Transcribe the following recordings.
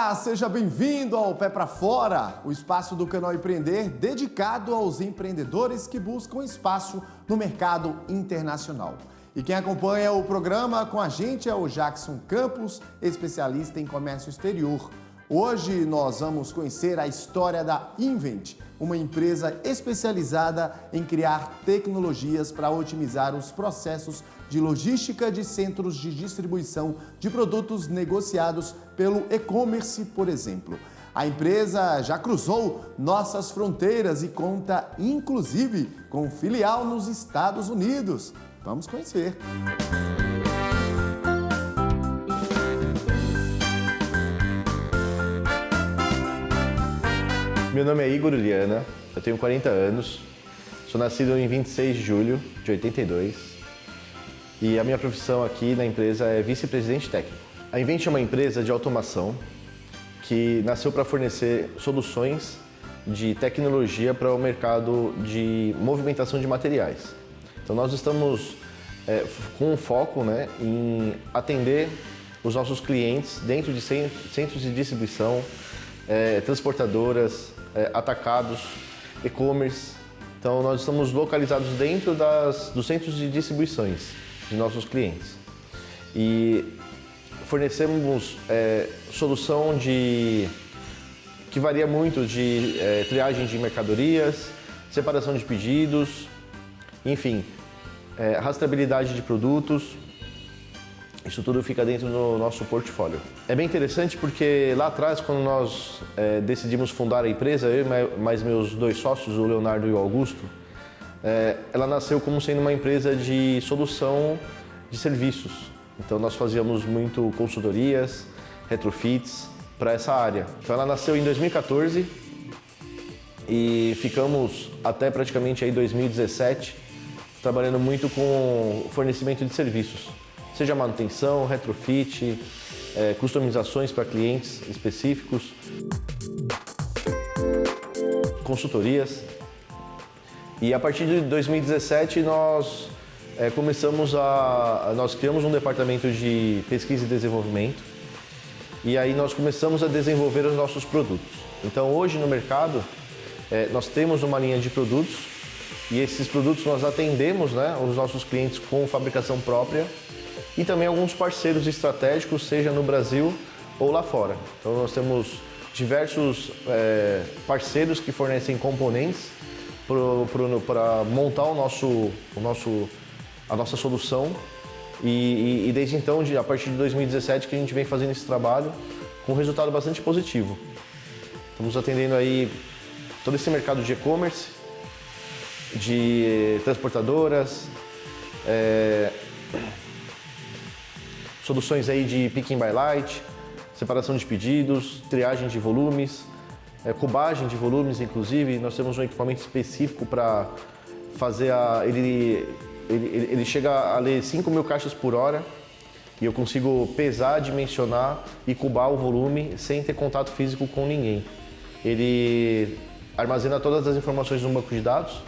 Olá, seja bem-vindo ao Pé para Fora, o espaço do Canal Empreender dedicado aos empreendedores que buscam espaço no mercado internacional. E quem acompanha o programa com a gente é o Jackson Campos, especialista em comércio exterior. Hoje nós vamos conhecer a história da Invent, uma empresa especializada em criar tecnologias para otimizar os processos de logística de centros de distribuição de produtos negociados pelo e-commerce, por exemplo. A empresa já cruzou nossas fronteiras e conta, inclusive, com filial nos Estados Unidos. Vamos conhecer. Meu nome é Igor Liana, eu tenho 40 anos, sou nascido em 26 de julho de 82 e a minha profissão aqui na empresa é vice-presidente técnico. A Invent é uma empresa de automação que nasceu para fornecer soluções de tecnologia para o mercado de movimentação de materiais. Então nós estamos com um foco em atender os nossos clientes dentro de centros de distribuição, transportadoras, atacados, e-commerce. Então nós estamos localizados dentro dos centros de distribuições de nossos clientes e fornecemos solução que varia muito de triagem de mercadorias, separação de pedidos, enfim, rastreabilidade de produtos. Isso tudo fica dentro do nosso portfólio. É bem interessante porque lá atrás, quando nós decidimos fundar a empresa, eu e mais meus dois sócios, o Leonardo e o Augusto, ela nasceu como sendo uma empresa de solução de serviços. Então nós fazíamos muito consultorias, retrofits para essa área. Então ela nasceu em 2014 e ficamos até praticamente aí 2017 trabalhando muito com fornecimento de serviços. Seja manutenção, retrofit, customizações para clientes específicos, consultorias. E a partir de 2017 nós nós criamos um departamento de pesquisa e desenvolvimento e aí nós começamos a desenvolver os nossos produtos. Então hoje no mercado nós temos uma linha de produtos e esses produtos nós atendemos os nossos clientes com fabricação própria e também alguns parceiros estratégicos, seja no Brasil ou lá fora. Então nós temos diversos parceiros que fornecem componentes para montar a nossa solução e desde então, a partir de 2017, que a gente vem fazendo esse trabalho com um resultado bastante positivo. Estamos atendendo aí todo esse mercado de e-commerce, de transportadoras, soluções aí de picking by light, separação de pedidos, triagem de volumes, cubagem de volumes, inclusive. Nós temos um equipamento específico para fazer ele chega a ler 5.000 caixas por hora e eu consigo pesar, dimensionar e cubar o volume sem ter contato físico com ninguém. Ele armazena todas as informações no banco de dados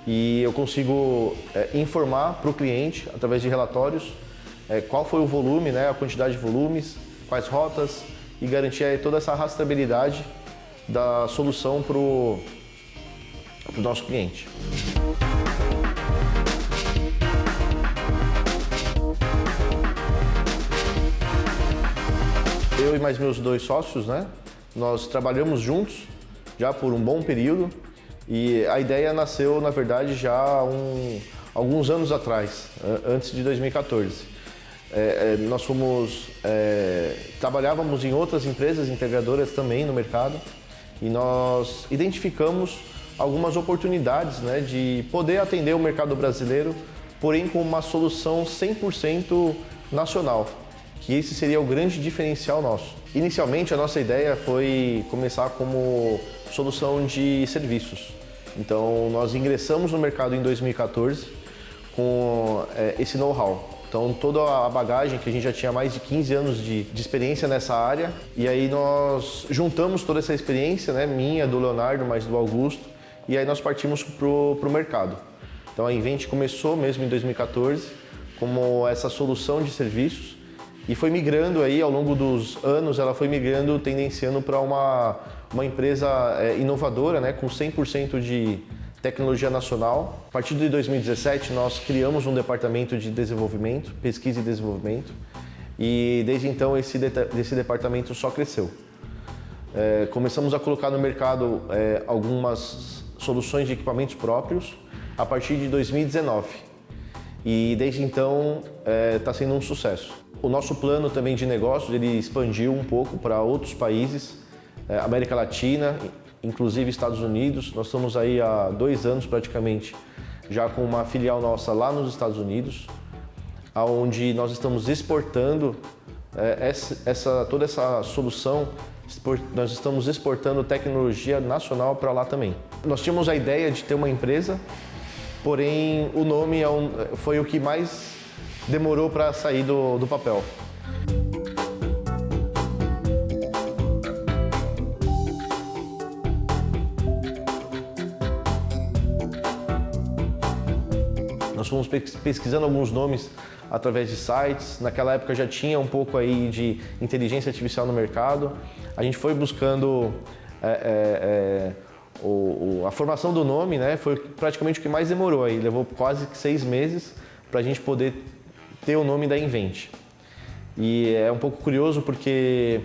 e eu consigo informar para o cliente, através de relatórios, qual foi o volume, a quantidade de volumes, quais rotas e garantir toda essa rastreabilidade da solução para o nosso cliente. Eu e mais meus dois sócios, nós trabalhamos juntos já por um bom período e a ideia nasceu, na verdade, já há alguns anos atrás, antes de 2014. Nós trabalhávamos em outras empresas integradoras também no mercado e nós identificamos algumas oportunidades de poder atender o mercado brasileiro, porém com uma solução 100% nacional, que esse seria o grande diferencial nosso. Inicialmente a nossa ideia foi começar como solução de serviços. Então nós ingressamos no mercado em 2014 com esse know-how. Então toda a bagagem que a gente já tinha mais de 15 anos de experiência nessa área e aí nós juntamos toda essa experiência, minha, do Leonardo, mais do Augusto, e aí nós partimos pro mercado. Então a Invent começou mesmo em 2014 como essa solução de serviços e foi migrando aí, ao longo dos anos, ela foi migrando, tendenciando para uma empresa inovadora, né, com 100% de tecnologia nacional. A partir de 2017, nós criamos um departamento de desenvolvimento, pesquisa e desenvolvimento, e desde então esse departamento só cresceu. Começamos a colocar no mercado algumas soluções de equipamentos próprios a partir de 2019, e desde então está sendo um sucesso. O nosso plano também de negócios, ele expandiu um pouco para outros países, América Latina, inclusive Estados Unidos. Nós estamos aí há 2 anos praticamente já com uma filial nossa lá nos Estados Unidos, onde nós estamos exportando toda essa solução, nós estamos exportando tecnologia nacional para lá também. Nós tínhamos a ideia de ter uma empresa, porém o nome foi o que mais demorou para sair do papel. Nós fomos pesquisando alguns nomes através de sites. Naquela época já tinha um pouco aí de inteligência artificial no mercado. A gente foi buscando a formação do nome, né? Foi praticamente o que mais demorou aí. Levou quase 6 meses para a gente poder ter o nome da Invent. E é um pouco curioso porque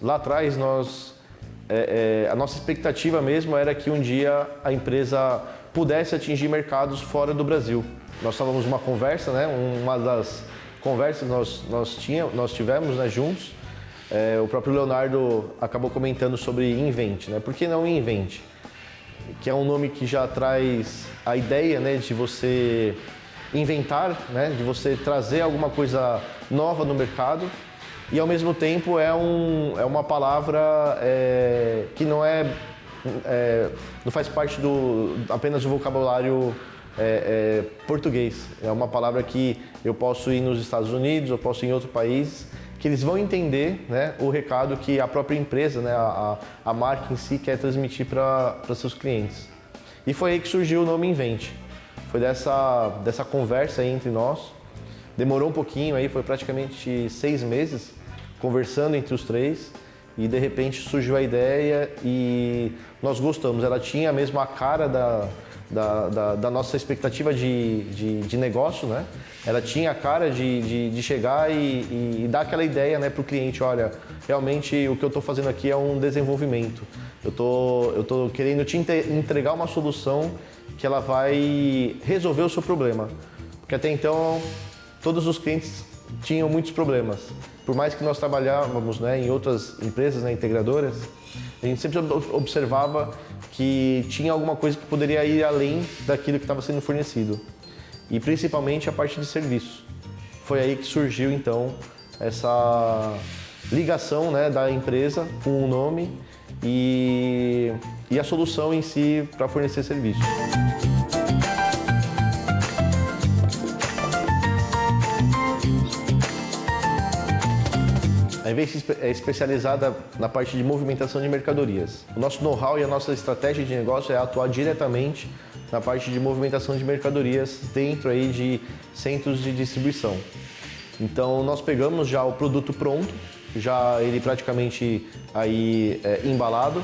lá atrás a nossa expectativa mesmo era que um dia a empresa pudesse atingir mercados fora do Brasil. Nós estávamos numa conversa, né? Uma das conversas nós tivemos, né, juntos. O próprio Leonardo acabou comentando sobre Invent, né? Por que não Invent? Que é um nome que já traz a ideia, né, de você inventar, né, de você trazer alguma coisa nova no mercado, e ao mesmo tempo é uma palavra que não faz parte apenas do vocabulário português. É uma palavra que eu posso ir nos Estados Unidos, eu posso ir em outro país, que eles vão entender, né, o recado que a própria empresa, né, a marca em si quer transmitir para seus clientes. E foi aí que surgiu o nome Invent. Foi dessa conversa aí entre nós. Demorou um pouquinho, aí foi praticamente 6 meses conversando entre os 3. E de repente surgiu a ideia e nós gostamos. Ela tinha mesmo a cara da nossa expectativa de negócio, né? Ela tinha a cara de chegar e dar aquela ideia, né, para o cliente: olha, realmente o que eu estou fazendo aqui é um desenvolvimento. Eu tô querendo te entregar uma solução que ela vai resolver o seu problema. Porque até então todos os clientes tinham muitos problemas. Por mais que nós trabalhávamos, né, em outras empresas, né, integradoras, a gente sempre observava que tinha alguma coisa que poderia ir além daquilo que estava sendo fornecido. E principalmente a parte de serviço. Foi aí que surgiu então essa ligação, né, da empresa com o nome e a solução em si para fornecer serviço. A Invent é especializada na parte de movimentação de mercadorias. O nosso know-how e a nossa estratégia de negócio é atuar diretamente na parte de movimentação de mercadorias dentro aí de centros de distribuição. Então nós pegamos já o produto pronto, já ele praticamente aí embalado,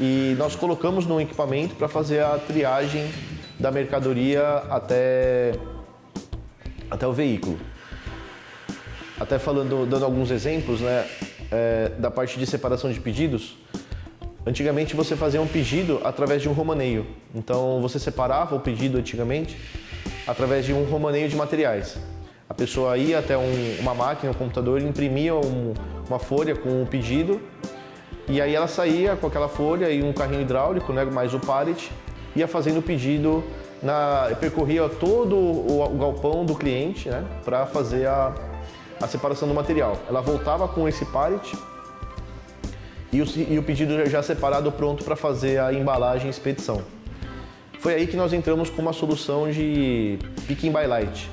e nós colocamos no equipamento para fazer a triagem da mercadoria até o veículo. Até dando alguns exemplos, né, da parte de separação de pedidos. Antigamente você fazia um pedido através de um romaneio. Então você separava o pedido antigamente através de um romaneio de materiais. A pessoa ia até uma máquina, um computador, imprimia uma folha com o pedido, e aí ela saía com aquela folha e um carrinho hidráulico, né, mais o pallet, ia fazendo o pedido, percorria todo o galpão do cliente, né, para fazer a separação do material. Ela voltava com esse pallet e o pedido já separado, pronto para fazer a embalagem e expedição. Foi aí que nós entramos com uma solução de Pick by Light,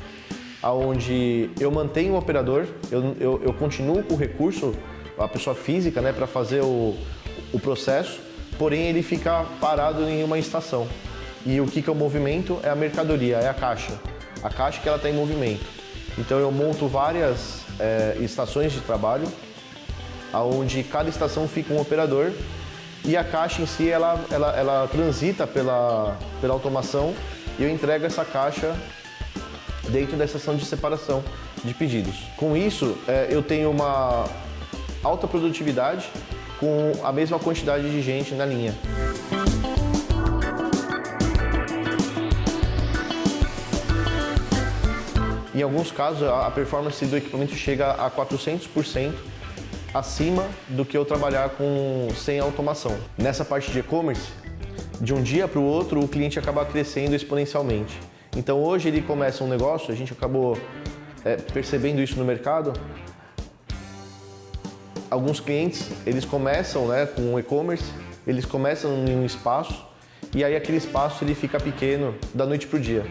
onde eu mantenho o operador, eu continuo com o recurso, a pessoa física, né, para fazer o processo, porém ele fica parado em uma estação. E o que é o movimento? É a mercadoria, é a caixa. A caixa que ela está em movimento. Então eu monto várias estações de trabalho, onde cada estação fica um operador e a caixa em si ela transita pela automação e eu entrego essa caixa dentro da estação de separação de pedidos. Com isso, eu tenho uma alta produtividade com a mesma quantidade de gente na linha. Em alguns casos, a performance do equipamento chega a 400% acima do que eu trabalhar sem automação. Nessa parte de e-commerce, de um dia para o outro, o cliente acaba crescendo exponencialmente. Então hoje ele começa um negócio, a gente acabou percebendo isso no mercado. Alguns clientes, eles começam com o e-commerce, eles começam em um espaço e aí aquele espaço ele fica pequeno da noite para o dia.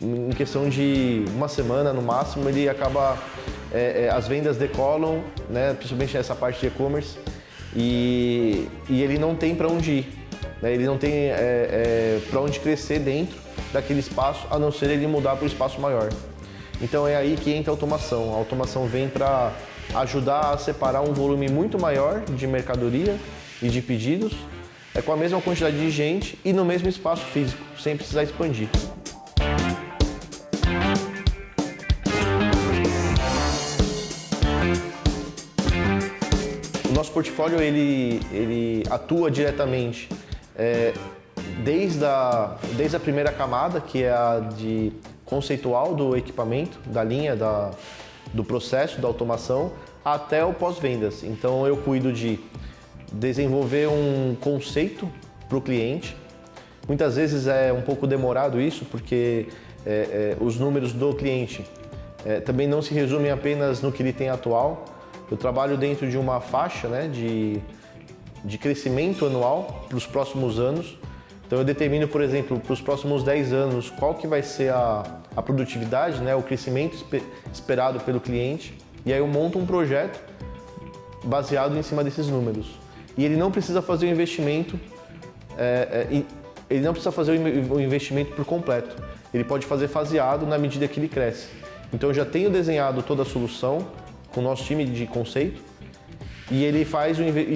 Em questão de uma semana no máximo, ele acaba, as vendas decolam, principalmente nessa parte de e-commerce, e ele não tem para onde ir, ele não tem para onde crescer dentro daquele espaço, a não ser ele mudar para um espaço maior. Então é aí que entra a automação. A automação vem para ajudar a separar um volume muito maior de mercadoria e de pedidos, com a mesma quantidade de gente e no mesmo espaço físico, sem precisar expandir. O nosso portfólio ele atua diretamente desde a primeira camada, que é a de conceitual do equipamento, da linha, do processo, da automação, até o pós-vendas. Então eu cuido de desenvolver um conceito para o cliente. Muitas vezes é um pouco demorado isso, porque os números do cliente também não se resumem apenas no que ele tem atual. Eu trabalho dentro de uma faixa de crescimento anual para os próximos anos. Então eu determino, por exemplo, para os próximos 10 anos qual que vai ser a produtividade, o crescimento esperado pelo cliente. E aí eu monto um projeto baseado em cima desses números. E ele não precisa fazer o investimento, o investimento por completo. Ele pode fazer faseado na medida que ele cresce. Então eu já tenho desenhado toda a solução com o nosso time de conceito e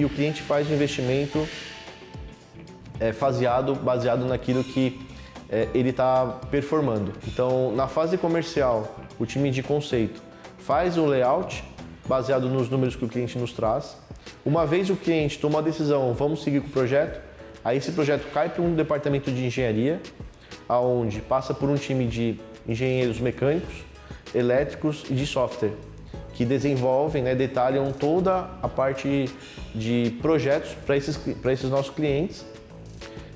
o cliente faz o investimento faseado, baseado naquilo que ele está performando. Então, na fase comercial, o time de conceito faz o layout baseado nos números que o cliente nos traz. Uma vez o cliente toma a decisão, vamos seguir com o projeto, aí esse projeto cai para um departamento de engenharia, onde passa por um time de engenheiros mecânicos, elétricos e de software, que desenvolvem, detalham toda a parte de projetos para esses nossos clientes,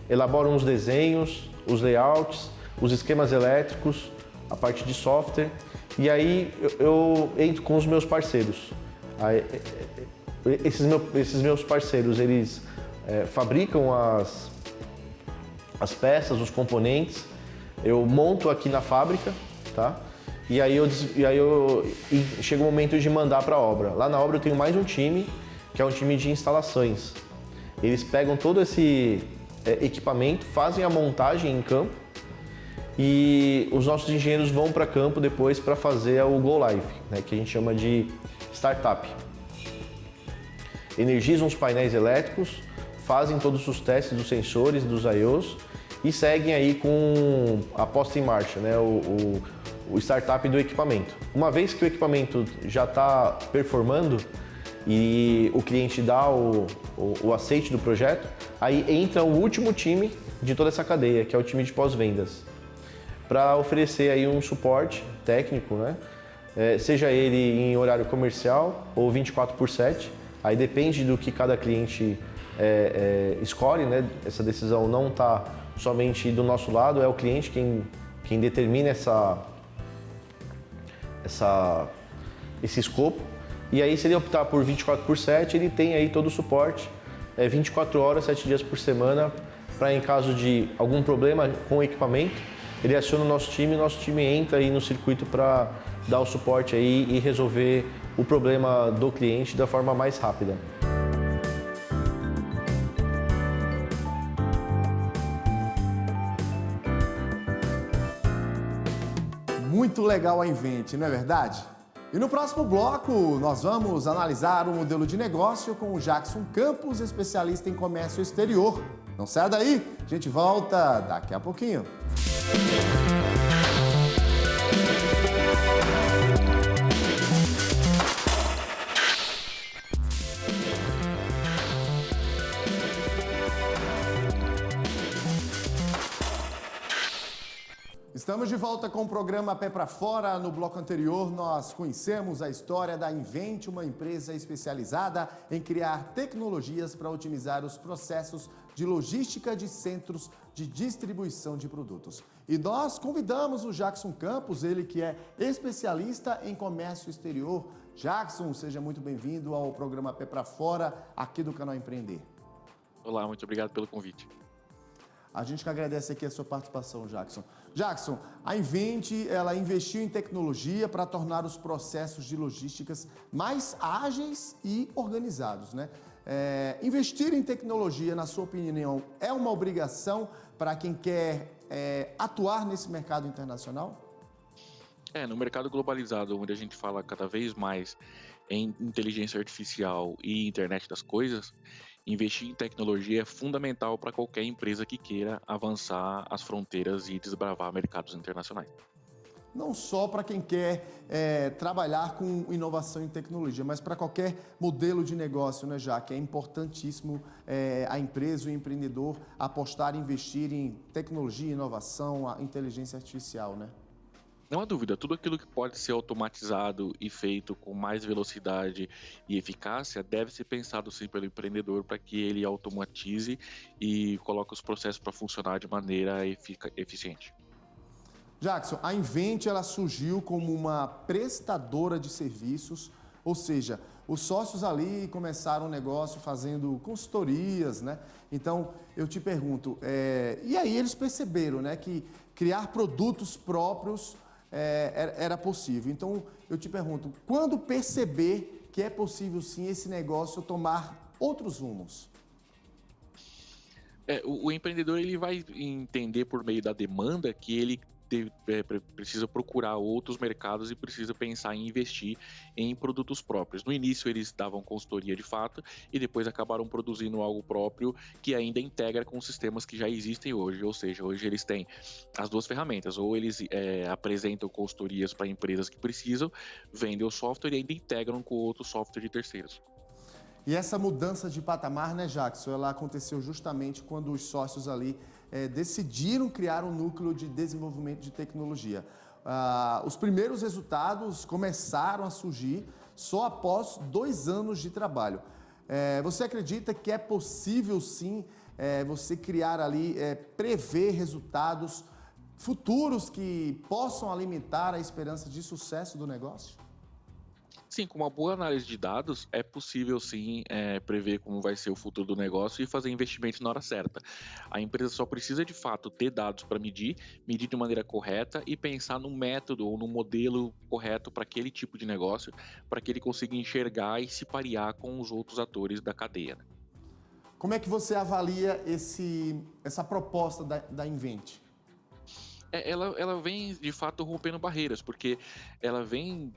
elaboram os desenhos, os layouts, os esquemas elétricos, a parte de software, e aí eu entro com os meus parceiros. Esses meus parceiros, eles fabricam as peças, os componentes, eu monto aqui na fábrica, tá? E aí chega o momento de mandar para a obra. Lá na obra eu tenho mais um time, que é um time de instalações. Eles pegam todo esse equipamento, fazem a montagem em campo e os nossos engenheiros vão para campo depois para fazer o Go Live, que a gente chama de startup. Energizam os painéis elétricos, fazem todos os testes dos sensores, dos I/Os e seguem aí com a posta em marcha, o startup do equipamento. Uma vez que o equipamento já está performando e o cliente dá o aceite do projeto, aí entra o último time de toda essa cadeia, que é o time de pós-vendas, para oferecer aí um suporte técnico, seja ele em horário comercial ou 24/7, aí depende do que cada cliente escolhe, Essa decisão não está somente do nosso lado, é o cliente quem determina esse escopo. E aí, se ele optar por 24/7, ele tem aí todo o suporte, 24 horas, 7 dias por semana, para em caso de algum problema com o equipamento, ele aciona o nosso time entra aí no circuito para dar o suporte aí e resolver o problema do cliente da forma mais rápida. muito legal a Invent, não é verdade? E no próximo bloco, nós vamos analisar o modelo de negócio com o Jackson Campos, especialista em comércio exterior. Não saia daí, a gente volta daqui a pouquinho. Estamos de volta com o programa Pé para Fora. No bloco anterior, nós conhecemos a história da Invent, uma empresa especializada em criar tecnologias para otimizar os processos de logística de centros de distribuição de produtos. E nós convidamos o Jackson Campos, ele que é especialista em comércio exterior. Jackson, seja muito bem-vindo ao programa Pé para Fora, aqui do canal Empreender. Olá, muito obrigado pelo convite. A gente que agradece aqui a sua participação, Jackson. Jackson, a Invent, ela investiu em tecnologia para tornar os processos de logísticas mais ágeis e organizados, né? Investir em tecnologia, na sua opinião, é uma obrigação para quem quer atuar nesse mercado internacional? No mercado globalizado, onde a gente fala cada vez mais em inteligência artificial e internet das coisas, investir em tecnologia é fundamental para qualquer empresa que queira avançar as fronteiras e desbravar mercados internacionais. Não só para quem quer trabalhar com inovação e tecnologia, mas para qualquer modelo de negócio, né, já que é importantíssimo a empresa, o empreendedor apostar e investir em tecnologia, inovação, a inteligência artificial, né? Não há dúvida, tudo aquilo que pode ser automatizado e feito com mais velocidade e eficácia deve ser pensado sim pelo empreendedor para que ele automatize e coloque os processos para funcionar de maneira eficiente. Jackson, a Invent ela surgiu como uma prestadora de serviços, ou seja, os sócios ali começaram o negócio fazendo consultorias, né? Então, eu te pergunto, e aí eles perceberam, né, que criar produtos próprios era possível. Então, eu te pergunto, quando perceber que é possível sim esse negócio tomar outros rumos? O empreendedor ele vai entender por meio da demanda que ele precisa procurar outros mercados e precisa pensar em investir em produtos próprios. No início eles davam consultoria de fato e depois acabaram produzindo algo próprio que ainda integra com sistemas que já existem hoje, ou seja, hoje eles têm as duas ferramentas, ou eles apresentam consultorias para empresas que precisam, vendem o software e ainda integram com outro software de terceiros. E essa mudança de patamar, né, Jackson, ela aconteceu justamente quando os sócios ali decidiram criar um núcleo de desenvolvimento de tecnologia. Os primeiros resultados começaram a surgir só após 2 anos de trabalho. Você acredita que é possível, sim, você criar ali, prever resultados futuros que possam alimentar a esperança de sucesso do negócio? Sim, com uma boa análise de dados, é possível sim prever como vai ser o futuro do negócio e fazer investimentos na hora certa. A empresa só precisa de fato ter dados para medir de maneira correta e pensar num método ou num modelo correto para aquele tipo de negócio, para que ele consiga enxergar e se parear com os outros atores da cadeia, né? Como é que você avalia essa proposta da Invent? Ela vem de fato rompendo barreiras, porque ela vem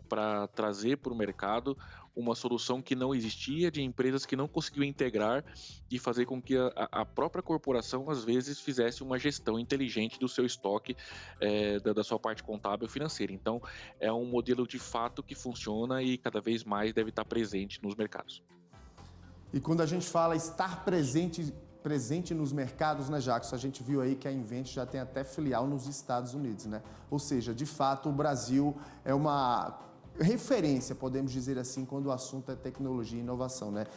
para trazer para o mercado uma solução que não existia, de empresas que não conseguiam integrar e fazer com que a própria corporação às vezes fizesse uma gestão inteligente do seu estoque, da sua parte contábil e financeira. Então é um modelo de fato que funciona e cada vez mais deve estar presente nos mercados. E quando a gente fala estar presente nos mercados, né, Jackson? A gente viu aí que a Invent já tem até filial nos Estados Unidos, né? Ou seja, de fato, o Brasil é uma referência, podemos dizer assim, quando o assunto é tecnologia e inovação, né?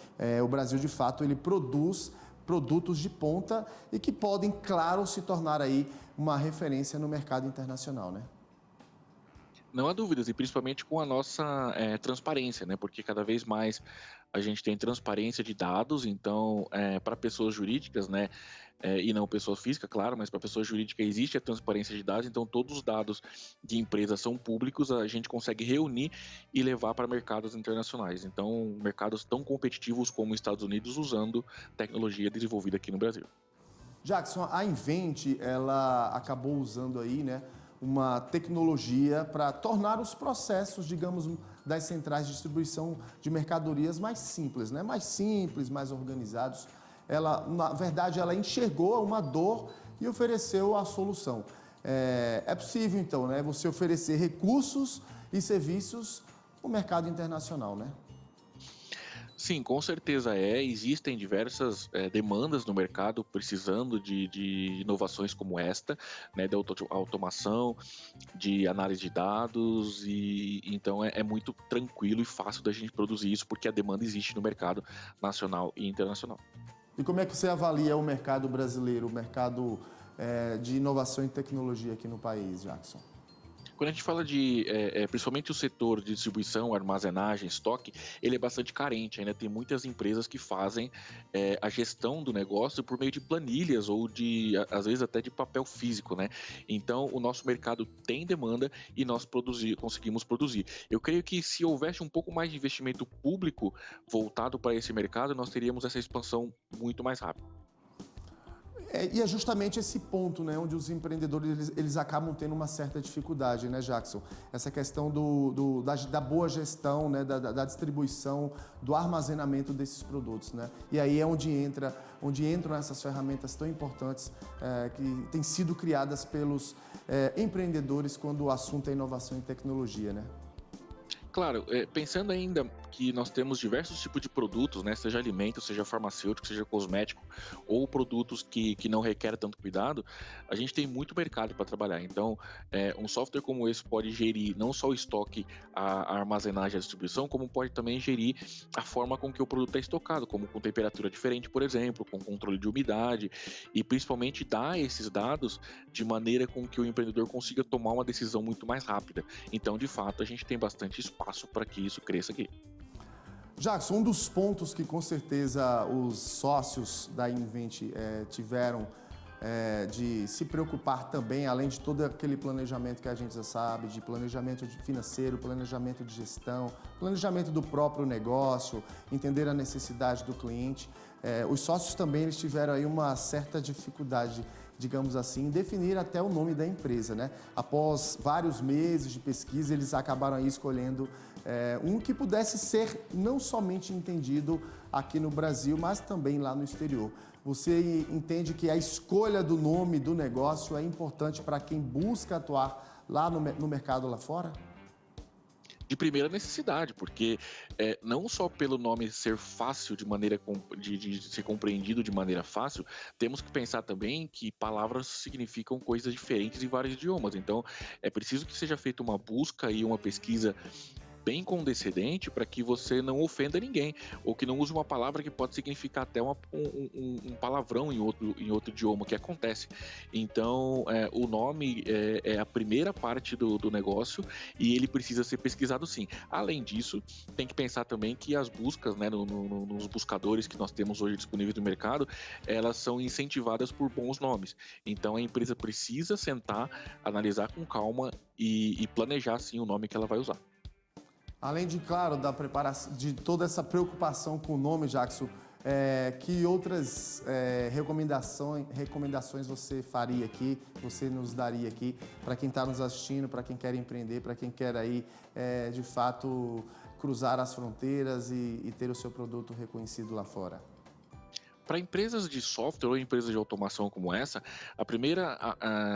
O Brasil, de fato, ele produz produtos de ponta e que podem, claro, se tornar aí uma referência no mercado internacional, né? Não há dúvidas, e principalmente com a nossa transparência, né? Porque cada vez mais a gente tem transparência de dados, então para pessoas jurídicas, né? E não pessoa física, claro, mas para pessoa jurídica existe a transparência de dados, então todos os dados de empresas são públicos, a gente consegue reunir e levar para mercados internacionais. Então, mercados tão competitivos como os Estados Unidos usando tecnologia desenvolvida aqui no Brasil. Jackson, a Invent, ela acabou usando aí, né, uma tecnologia para tornar os processos, digamos, das centrais de distribuição de mercadorias mais simples, né? Mais simples, mais organizados. Ela, na verdade, ela enxergou uma dor e ofereceu a solução. É possível, então, né, você oferecer recursos e serviços para o mercado internacional, né? Sim, com certeza existem diversas demandas no mercado precisando de inovações como esta, né, de automação, de análise de dados, e então é muito tranquilo e fácil da gente produzir isso, porque a demanda existe no mercado nacional e internacional. E como é que você avalia o mercado brasileiro, o mercado de inovação e tecnologia aqui no país, Jackson? Quando a gente fala de, principalmente o setor de distribuição, armazenagem, estoque, ele é bastante carente. Ainda tem muitas empresas que fazem a gestão do negócio por meio de planilhas ou às vezes até de papel físico, né? Então, o nosso mercado tem demanda e nós conseguimos produzir. Eu creio que se houvesse um pouco mais de investimento público voltado para esse mercado, nós teríamos essa expansão muito mais rápida. E é justamente esse ponto, né, onde os empreendedores eles acabam tendo uma certa dificuldade, né, Jackson? Essa questão da boa gestão, né, da distribuição, do armazenamento desses produtos, né? E aí é onde entram essas ferramentas tão importantes que têm sido criadas pelos empreendedores quando o assunto é inovação e tecnologia, né? Claro, pensando ainda que nós temos diversos tipos de produtos, né, seja alimento, seja farmacêutico, seja cosmético, ou produtos que não requerem tanto cuidado, a gente tem muito mercado para trabalhar. Então, um software como esse pode gerir não só o estoque, a armazenagem e a distribuição, como pode também gerir a forma com que o produto é estocado, como com temperatura diferente, por exemplo, com controle de umidade, e principalmente dar esses dados de maneira com que o empreendedor consiga tomar uma decisão muito mais rápida. Então, de fato, a gente tem bastante espaço para que isso cresça aqui. Jackson, um dos pontos que com certeza os sócios da Invent tiveram de se preocupar também, além de todo aquele planejamento que a gente já sabe, de planejamento financeiro, planejamento de gestão, planejamento do próprio negócio, entender a necessidade do cliente, os sócios também eles tiveram aí uma certa dificuldade, digamos assim, em definir até o nome da empresa, né? Após vários meses de pesquisa, eles acabaram aí escolhendo um que pudesse ser não somente entendido aqui no Brasil, mas também lá no exterior. Você entende que a escolha do nome do negócio é importante para quem busca atuar lá no mercado lá fora? De primeira necessidade, porque não só pelo nome ser fácil de ser compreendido de maneira fácil, temos que pensar também que palavras significam coisas diferentes em vários idiomas. Então, é preciso que seja feita uma busca e uma pesquisa bem condescendente para que você não ofenda ninguém, ou que não use uma palavra que pode significar até um palavrão em outro idioma, que acontece. Então, o nome é a primeira parte do negócio e ele precisa ser pesquisado sim. Além disso, tem que pensar também que as buscas, né, nos buscadores que nós temos hoje disponíveis no mercado, elas são incentivadas por bons nomes. Então, a empresa precisa sentar, analisar com calma e planejar sim o nome que ela vai usar. Além de, claro, da preparação, de toda essa preocupação com o nome, Jackson, que outras recomendações você faria aqui, você nos daria aqui, para quem está nos assistindo, para quem quer empreender, para quem quer aí, de fato, cruzar as fronteiras e ter o seu produto reconhecido lá fora? Para empresas de software ou empresas de automação como essa, a primeira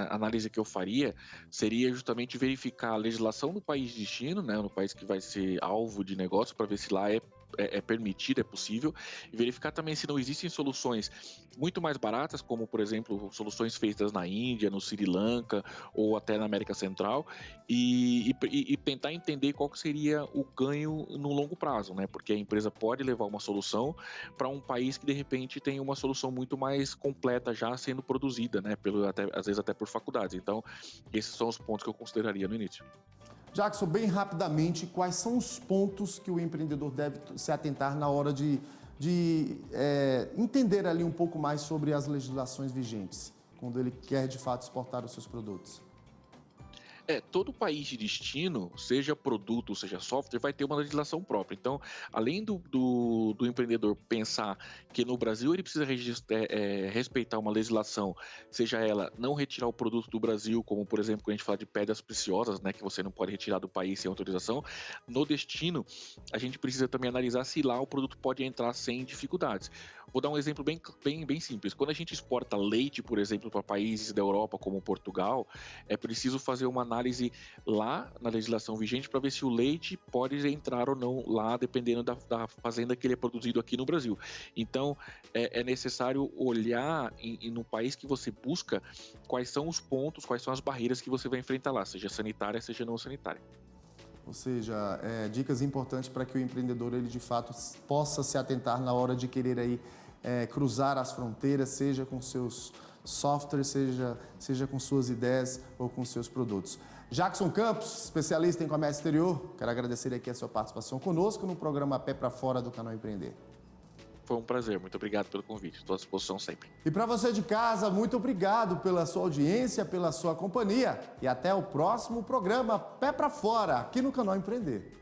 análise que eu faria seria justamente verificar a legislação do país de destino, né, no país que vai ser alvo de negócio, para ver se lá é permitido, é possível, e verificar também se não existem soluções muito mais baratas, como, por exemplo, soluções feitas na Índia, no Sri Lanka ou até na América Central, e tentar entender qual que seria o ganho no longo prazo, né? Porque a empresa pode levar uma solução para um país que, de repente, tem uma solução muito mais completa já sendo produzida, né? Às vezes até por faculdades. Então, esses são os pontos que eu consideraria no início. Jackson, bem rapidamente, quais são os pontos que o empreendedor deve se atentar na hora de entender ali um pouco mais sobre as legislações vigentes, quando ele quer de fato exportar os seus produtos? Todo país de destino, seja produto, seja software, vai ter uma legislação própria. Então, além do empreendedor pensar que no Brasil ele precisa respeitar uma legislação, seja ela não retirar o produto do Brasil, como por exemplo, quando a gente fala de pedras preciosas, né, que você não pode retirar do país sem autorização, no destino, a gente precisa também analisar se lá o produto pode entrar sem dificuldades. Vou dar um exemplo bem simples. Quando a gente exporta leite, por exemplo, para países da Europa, como Portugal, é preciso fazer uma análise lá na legislação vigente para ver se o leite pode entrar ou não lá, dependendo da fazenda que ele é produzido aqui no Brasil. Então, é necessário olhar no país que você busca quais são os pontos, quais são as barreiras que você vai enfrentar lá, seja sanitária, seja não sanitária. Ou seja, dicas importantes para que o empreendedor, ele de fato possa se atentar na hora de querer aí cruzar as fronteiras, seja com seus softwares, seja com suas ideias ou com seus produtos. Jackson Campos, especialista em comércio exterior, quero agradecer aqui a sua participação conosco no programa Pé para Fora do Canal Empreender. Foi um prazer, muito obrigado pelo convite, estou à disposição sempre. E para você de casa, muito obrigado pela sua audiência, pela sua companhia e até o próximo programa Pé para Fora, aqui no Canal Empreender.